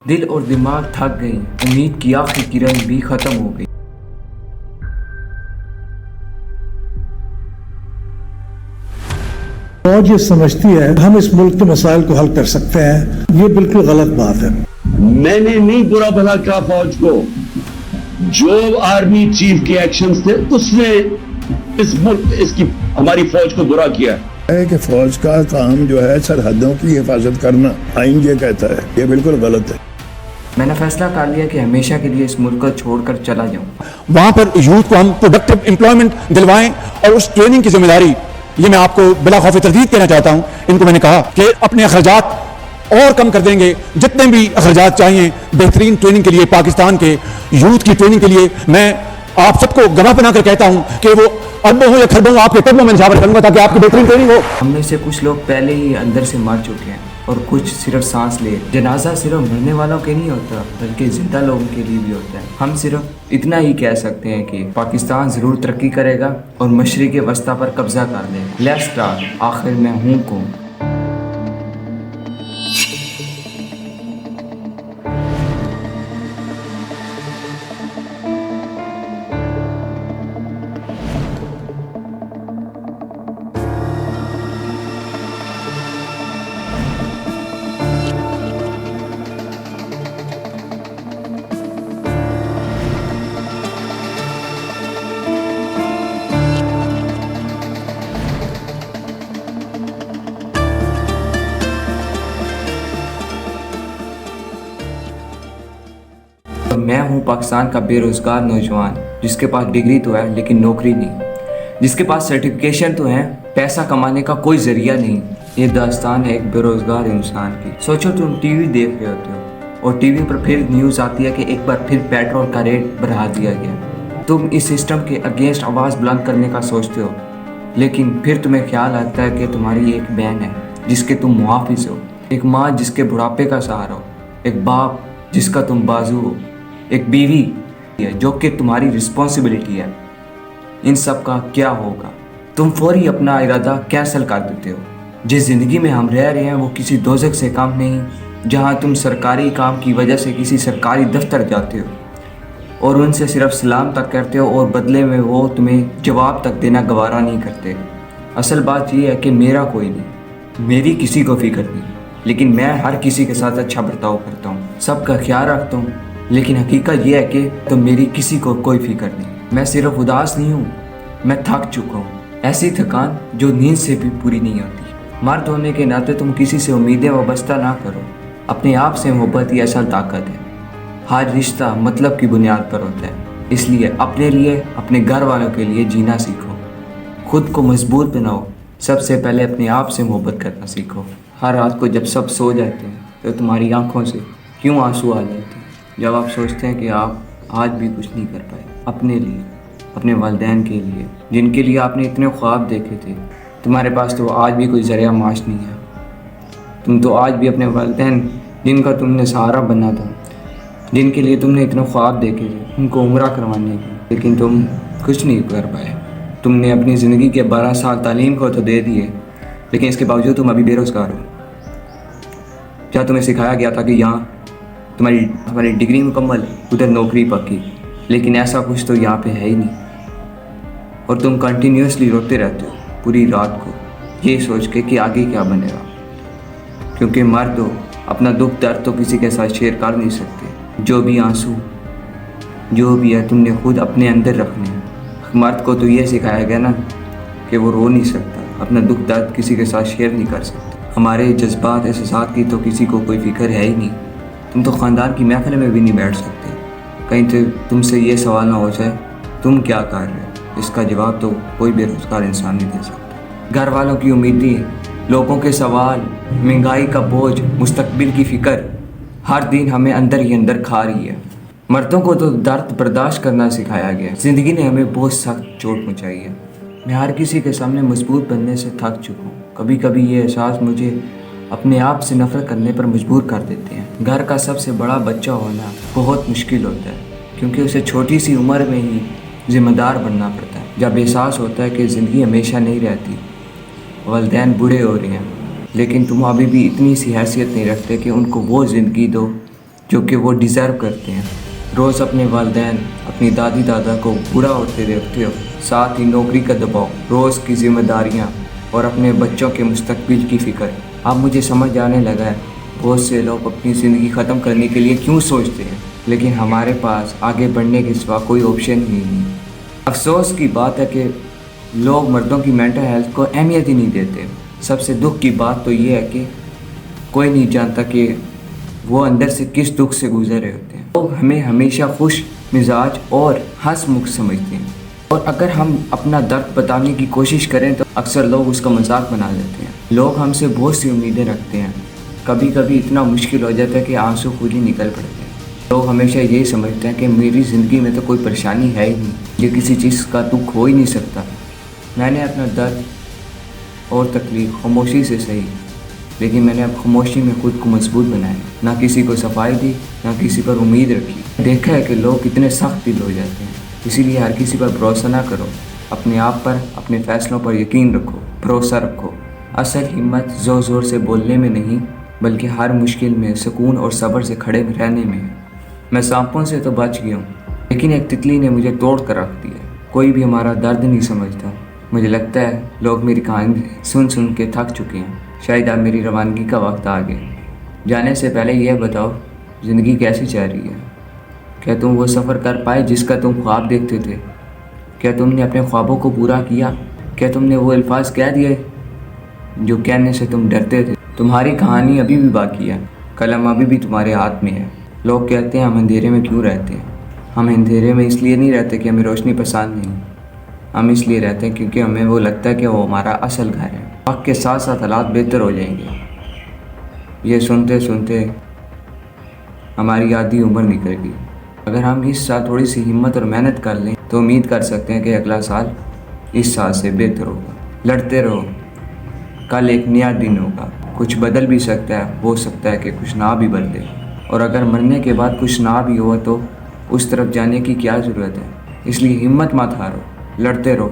दिल और दिमाग थक गई, उम्मीद की आखिरी किरण भी खत्म हो गई। फौज ये समझती है हम इस मुल्क के मसाइल को हल कर सकते हैं, ये बिल्कुल गलत बात है। मैंने नहीं बुरा भला कहा फौज को, जो आर्मी चीफ के एक्शंस थे उसने इस मुल्क इसकी हमारी फौज को बुरा किया है कि फौज का काम जो है सरहदों की हिफाजत करना आइन ये कहता है, ये बिल्कुल गलत है। मैंने फैसला कर लिया कि हमेशा के लिए इस मुल्क को छोड़कर चला जाऊं। वहां पर यूथ को हम प्रोडक्टिव एम्प्लॉयमेंट दिलवाएं और उस ट्रेनिंग की जिम्मेदारी ये मैं आपको बिला खौफ तरदीद कहना चाहता हूं। इनको मैंने कहा कि अपने अखराजात और कम कर देंगे, जितने भी अखराजात चाहिए बेहतरीन ट्रेनिंग के लिए, पाकिस्तान के यूथ की ट्रेनिंग के लिए। मैं आप सबको गवाह बनाकर कहता हूं कि वो अरबों हो या खरबों आपके कदमों में निशावर करूंगा ताकि आपकी बेहतरीन ट्रेनिंग हो। हम में से कुछ लोग पहले ही अंदर से मर चुके हैं और कुछ सिर्फ सांस ले। जनाजा सिर्फ मरने वालों के नहीं होता बल्कि जिंदा लोगों के लिए भी होता है। हम सिर्फ इतना ही कह सकते हैं कि पाकिस्तान ज़रूर तरक्की करेगा और मशरिक़ वस्ता पर कब्जा कर लेगा। Let's start. आखिर मैं हूँ कौन? मैं हूँ पाकिस्तान का बेरोज़गार नौजवान जिसके पास डिग्री तो है लेकिन नौकरी नहीं, जिसके पास सर्टिफिकेशन तो है, पैसा कमाने का कोई ज़रिया नहीं। ये दास्तान है एक बेरोज़गार इंसान की। सोचो तुम टीवी देख रहे होते हो और टीवी पर फिर न्यूज़ आती है कि एक बार फिर पेट्रोल का रेट बढ़ा दिया गया। तुम इस सिस्टम के अगेंस्ट आवाज़ बुलंद करने का सोचते हो, लेकिन फिर तुम्हें ख्याल आता है कि तुम्हारी एक बहन है जिसके तुम मुहाफिज हो, एक माँ जिसके बुढ़ापे का सहारा हो, एक बाप जिसका तुम बाजू हो, एक बीवी है जो कि तुम्हारी रिस्पॉन्सिबिलिटी है। इन सब का क्या होगा? तुम फौरी अपना इरादा कैंसिल कर देते हो। जिस ज़िंदगी में हम रह रहे हैं वो किसी दोज़ख से कम नहीं, जहां तुम सरकारी काम की वजह से किसी सरकारी दफ्तर जाते हो और उनसे सिर्फ सलाम तक करते हो और बदले में वो तुम्हें जवाब तक देना गवारा नहीं करते। असल बात ये है कि मेरा कोई नहीं, मेरी किसी को फिक्र नहीं, लेकिन मैं हर किसी के साथ अच्छा बर्ताव करता हूँ, सबका ख्याल रखता हूँ। लेकिन हकीकत यह है कि तो मेरी किसी को कोई फिक्र नहीं। मैं सिर्फ उदास नहीं हूँ, मैं थक चुका हूँ। ऐसी थकान जो नींद से भी पूरी नहीं होती। मर्द होने के नाते तुम किसी से उम्मीदें वाबस्ता ना करो। अपने आप से मोहब्बत ही असल ताकत है। हर रिश्ता मतलब की बुनियाद पर होता है। इसलिए अपने लिए, अपने घर वालों के लिए जीना सीखो। खुद को मजबूत बनाओ। सबसे पहले अपने आप से मोहब्बत करना सीखो। हर रात को जब सब सो जाते हैं तो तुम्हारी आंखों से क्यों आंसू आ जाते हैं जब आप सोचते हैं कि आप आज भी कुछ नहीं कर पाए अपने लिए, अपने वालिदैन के लिए, जिनके लिए आपने इतने ख्वाब देखे थे। तुम्हारे पास तो आज भी कोई ज़रिया माश नहीं है। तुम तो आज भी अपने वालिदैन जिनका तुमने सहारा बनना था, जिनके लिए तुमने इतने ख्वाब देखे थे, उनको उम्रा करवाने के, लेकिन तुम कुछ नहीं कर पाए। तुमने अपनी ज़िंदगी के 12 साल तालीम को तो दे दिए, लेकिन इसके बावजूद तुम अभी बेरोज़गार हो। क्या तुम्हें सिखाया गया था कि यहाँ हमारी डिग्री मुकम्मल, उधर नौकरी पक्की, लेकिन ऐसा कुछ तो यहाँ पे है ही नहीं। और तुम कंटिन्यूसली रोते रहते हो पूरी रात को ये सोच के कि आगे क्या बनेगा, क्योंकि मर्द हो, अपना दुख दर्द तो किसी के साथ शेयर कर नहीं सकते। जो भी आंसू जो भी है तुमने खुद अपने अंदर रखने हैं। मर्द को तो ये सिखाया गया ना कि वो रो नहीं सकता, अपना दुख दर्द किसी के साथ शेयर नहीं कर सकता। हमारे जज्बात एहसास की तो किसी को कोई फिक्र है ही नहीं। तुम तो ख़ानदान की महफिल में भी नहीं बैठ सकते। कहीं तो तुमसे ये सवाल ना हो जाए तुम क्या कर रहे हो, इसका जवाब तो कोई बेरोज़गार इंसान नहीं दे सकता। घर वालों की उम्मीदें, लोगों के सवाल, महंगाई का बोझ, मुस्तकबिल की फ़िक्र हर दिन हमें अंदर ही अंदर खा रही है। मर्दों को तो दर्द बर्दाश्त करना सिखाया गया। ज़िंदगी ने हमें बहुत सख्त चोट पहुँचाई है। मैं हर किसी के सामने मजबूत बनने से थक चुका हूँ। कभी कभी ये एहसास मुझे अपने आप से नफरत करने पर मजबूर कर देते हैं। घर का सबसे बड़ा बच्चा होना बहुत मुश्किल होता है, क्योंकि उसे छोटी सी उम्र में ही ज़िम्मेदार बनना पड़ता है। जब एहसास होता है कि ज़िंदगी हमेशा नहीं रहती, वालिदैन बूढ़े हो रहे हैं, लेकिन तुम अभी भी इतनी सी हैसियत नहीं रखते कि उनको वो ज़िंदगी दो جو کہ وہ ڈیزرو کرتے ہیں. روز اپنے والدین اپنی دادی دادا کو برا ہوتے دیکھتے ہو، ساتھ ہی نوکری کا دباؤ، روز کی ذمہ داریاں اور اپنے بچوں کے مستقبل کی فکر. اب مجھے سمجھ آنے لگا ہے بہت سے لوگ اپنی زندگی ختم کرنے کے لیے کیوں سوچتے ہیں، لیکن ہمارے پاس آگے بڑھنے کے سوا کوئی آپشن ہی نہیں. افسوس کی بات ہے کہ لوگ مردوں کی مینٹل ہیلتھ کو اہمیت ہی نہیں دیتے. سب سے دکھ کی بات تو یہ ہے کہ کوئی نہیں جانتا کہ وہ اندر سے کس دکھ سے گزر رہے ہوتے ہیں. لوگ ہمیں ہمیشہ خوش مزاج اور ہنس مکھ سمجھتے ہیں، اور اگر ہم اپنا درد بتانے کی کوشش کریں تو اکثر لوگ اس کا مذاق بنا لیتے ہیں. لوگ ہم سے بہت سی امیدیں رکھتے ہیں، کبھی کبھی اتنا مشکل ہو جاتا ہے کہ آنسو خود ہی نکل پڑتے ہیں. لوگ ہمیشہ یہی سمجھتے ہیں کہ میری زندگی میں تو کوئی پریشانی ہے ہی نہیں، یہ کسی چیز کا دکھ ہو ہی نہیں سکتا. میں نے اپنا درد اور تکلیف خاموشی سے سہی، لیکن میں نے اب خاموشی میں خود کو مضبوط بنایا، نہ کسی کو صفائی دی، نہ کسی پر امید رکھی. دیکھا ہے کہ لوگ کتنے سخت دل ہو جاتے ہیں، اسی لیے ہر کسی پر بھروسہ نہ کرو. اپنے آپ پر، اپنے فیصلوں پر یقین رکھو، بھروسہ رکھو. اصل ہمت زور زور سے بولنے میں نہیں، بلکہ ہر مشکل میں سکون اور صبر سے کھڑے رہنے میں ہے. میں سانپوں سے تو بچ گیا ہوں، لیکن ایک تتلی نے مجھے توڑ کر رکھ دیا. کوئی بھی ہمارا درد نہیں سمجھتا. مجھے لگتا ہے لوگ میری کہانی سن کے تھک چکے ہیں. شاید اب میری روانگی کا وقت آ گیا. جانے سے پہلے یہ بتاؤ زندگی کیسی چل رہی ہے؟ کیا تم وہ سفر کر پائے جس کا تم خواب دیکھتے تھے؟ کیا تم نے اپنے خوابوں کو پورا کیا؟ کیا تم نے وہ الفاظ کہہ دیے جو کہنے سے تم ڈرتے تھے؟ تمہاری کہانی ابھی بھی باقی ہے، قلم ابھی بھی تمہارے ہاتھ میں ہے. لوگ کہتے ہیں ہم اندھیرے میں کیوں رہتے ہیں؟ ہم اندھیرے میں اس لیے نہیں رہتے کہ ہمیں روشنی پسند نہیں، ہم اس لیے رہتے ہیں کیونکہ ہمیں وہ لگتا ہے کہ وہ ہمارا اصل گھر ہے. وقت کے ساتھ ساتھ حالات بہتر ہو جائیں گے. یہ سنتے سنتے ہماری آدھی عمر نکل گئی. اگر ہم اس سال تھوڑی سی ہمت اور محنت کر لیں تو امید کر سکتے ہیں کہ اگلا سال اس سال سے بہتر ہوگا. لڑتے رہو، کل ایک نیا دن ہوگا. کچھ بدل بھی سکتا ہے، ہو سکتا ہے کہ کچھ نہ بھی بدلے. اور اگر مرنے کے بعد کچھ نہ بھی ہوا تو اس طرف جانے کی کیا ضرورت ہے؟ اس لیے ہمت مت ہارو، لڑتے رہو.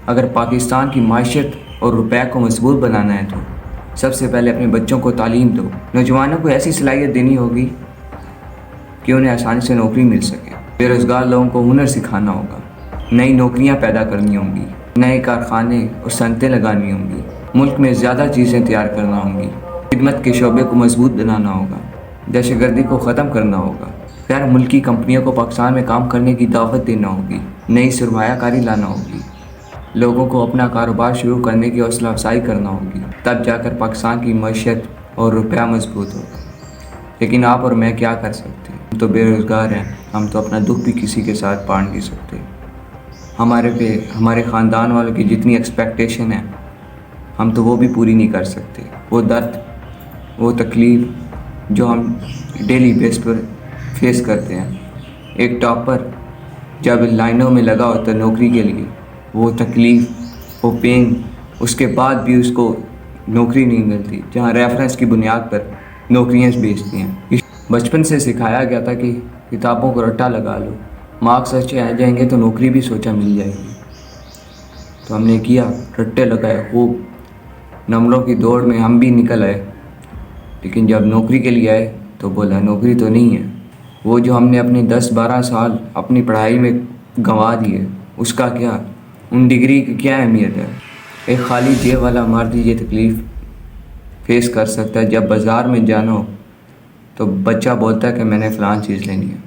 اگر پاکستان کی معیشت اور روپے کو مضبوط بنانا ہے تو سب سے پہلے اپنے بچوں کو تعلیم دو. نوجوانوں کو ایسی صلاحیت دینی ہوگی کہ انہیں آسانی سے نوکری مل سکے. بے روزگار لوگوں کو ہنر سکھانا ہوگا، نئی نوکریاں پیدا کرنی ہوں گی، نئے کارخانے اور صنعتیں لگانی ہوں گی. ملک میں زیادہ چیزیں تیار کرنا ہوں گی. خدمت کے شعبے کو مضبوط بنانا ہوگا. دہشت گردی کو ختم کرنا ہوگا. غیر ملکی کمپنیوں کو پاکستان میں کام کرنے کی دعوت دینا ہوگی. نئی سرمایہ کاری لانا ہوگی. لوگوں کو اپنا کاروبار شروع کرنے کی حوصلہ افزائی کرنا ہوگی. تب جا کر پاکستان کی معیشت اور روپیہ مضبوط ہوگا. لیکن آپ اور میں کیا کر سکتے ہیں؟ ہم تو بے روزگار ہیں. ہم تو اپنا دکھ بھی کسی کے ساتھ بانٹ نہیں سکتے. ہمارے خاندان والوں کی جتنی ایکسپیکٹیشن ہے ہم تو وہ بھی پوری نہیں کر سکتے. وہ درد، وہ تکلیف جو ہم ڈیلی بیس پر فیس کرتے ہیں. ایک ٹاپر جب لائنوں میں لگا ہوتا ہے نوکری کے لیے، وہ تکلیف، وہ پین، اس کے بعد بھی اس کو نوکری نہیں ملتی، جہاں ریفرنس کی بنیاد پر نوکریاں بیچتی ہیں. بچپن سے سکھایا گیا تھا کہ کتابوں کو رٹا لگا لو، مارکس اچھے آ جائیں گے تو نوکری بھی سوچا مل جائے گی. تو ہم نے کیا، رٹے لگائے خوب. نمبروں کی دوڑ میں ہم بھی نکل آئے، لیکن جب نوکری کے لیے آئے تو بولا نوکری تو نہیں ہے. وہ جو ہم نے اپنے 10-12 سال اپنی پڑھائی میں گنوا دیے، اس کا کیا؟ ان ڈگری کی کیا اہمیت ہے؟ ایک خالی جیب والا مرد یہ تکلیف فیس کر سکتا ہے. جب بازار میں جانو تو بچہ بولتا ہے کہ میں نے فلان چیز لینی ہے،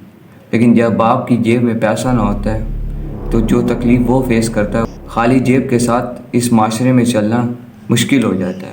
لیکن جب باپ کی جیب میں پیسہ نہ ہوتا ہے تو جو تکلیف وہ فیس کرتا ہے، خالی جیب کے ساتھ اس معاشرے میں چلنا مشکل ہو جاتا ہے.